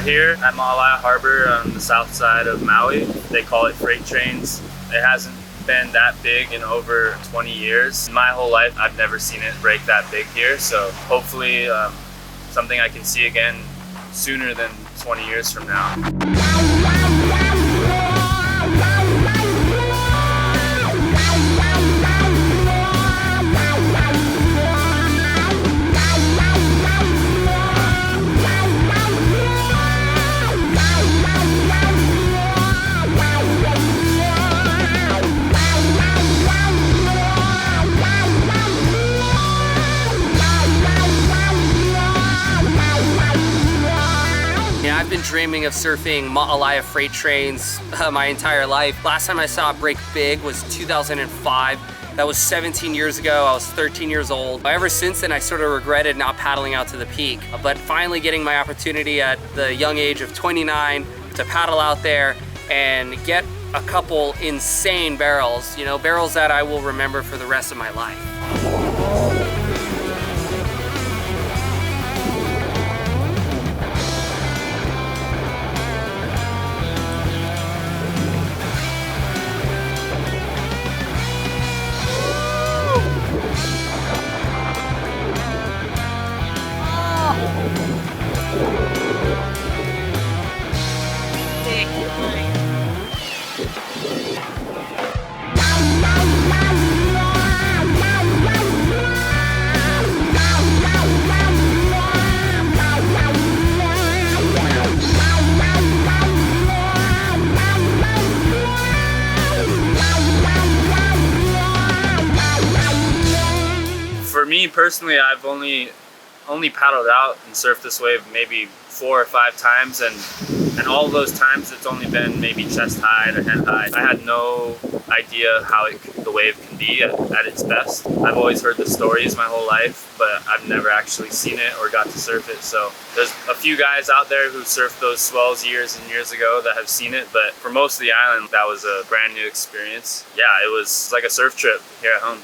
here at Maui Harbor on the south side of Maui. They call it freight trains. It hasn't been that big in over 20 years. In my whole life, I've never seen it break that big here. So hopefully something I can see again sooner than 20 years from now. I've been dreaming of surfing Maui freight trains my entire life. Last time I saw it break big was 2005. That was 17 years ago. I was 13 years old. Ever since then, I sort of regretted not paddling out to the peak. But finally getting my opportunity at the young age of 29 to paddle out there and get a couple insane barrels, you know, barrels that I will remember for the rest of my life. For me personally, I've only paddled out and surfed this wave maybe 4 or 5 times, and all those times it's only been maybe chest high to head high. I had no idea how the wave can be at its best. I've always heard the stories my whole life, but I've never actually seen it or got to surf it. So there's a few guys out there who surfed those swells years and years ago that have seen it, but for most of the island, that was a brand new experience. Yeah, it was like a surf trip here at home.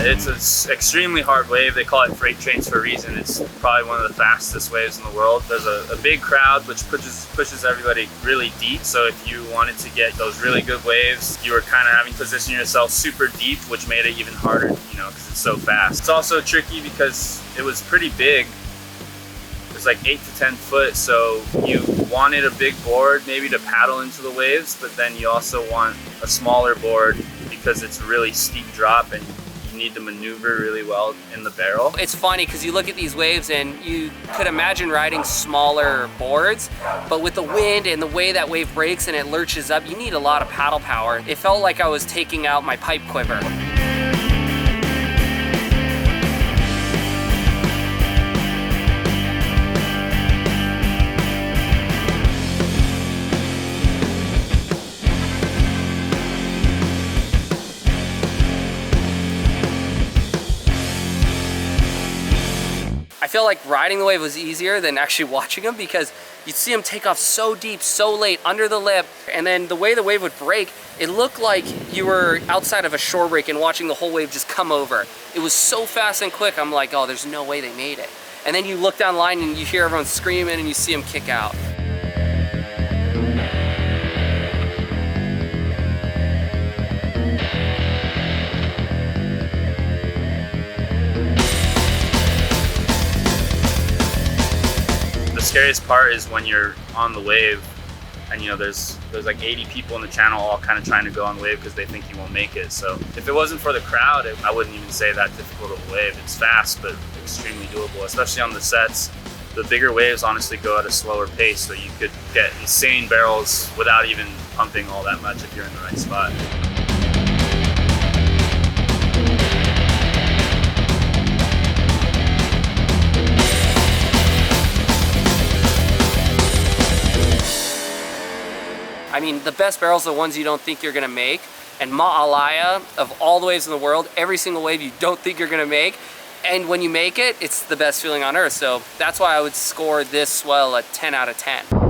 It's an extremely hard wave. They call it freight trains for a reason. It's probably one of the fastest waves in the world. There's a big crowd which pushes everybody really deep. So if you wanted to get those really good waves, you were kind of having to position yourself super deep, which made it even harder, you know, because it's so fast. It's also tricky because it was pretty big. It's like 8 to 10 foot, so you wanted a big board maybe to paddle into the waves, but then you also want a smaller board because it's a really steep drop and you need to maneuver really well in the barrel. It's funny because you look at these waves and you could imagine riding smaller boards, but with the wind and the way that wave breaks and it lurches up, you need a lot of paddle power. It felt like I was taking out my pipe quiver. I feel like riding the wave was easier than actually watching them because you'd see them take off so deep, so late, under the lip, and then the way the wave would break, it looked like you were outside of a shore break and watching the whole wave just come over. It was so fast and quick, I'm like, oh, there's no way they made it. And then you look down the line and you hear everyone screaming and you see them kick out. The scariest part is when you're on the wave and, you know, there's like 80 people in the channel all kind of trying to go on the wave because they think you won't make it. So if it wasn't for the crowd, I wouldn't even say that difficult of a wave. It's fast, but extremely doable, especially on the sets. The bigger waves honestly go at a slower pace, so you could get insane barrels without even pumping all that much if you're in the right spot. mean, the best barrels are the ones you don't think you're gonna make. And Ma'alaya, of all the waves in the world, every single wave you don't think you're gonna make. And when you make it, it's the best feeling on earth. So that's why I would score this swell a 10 out of 10.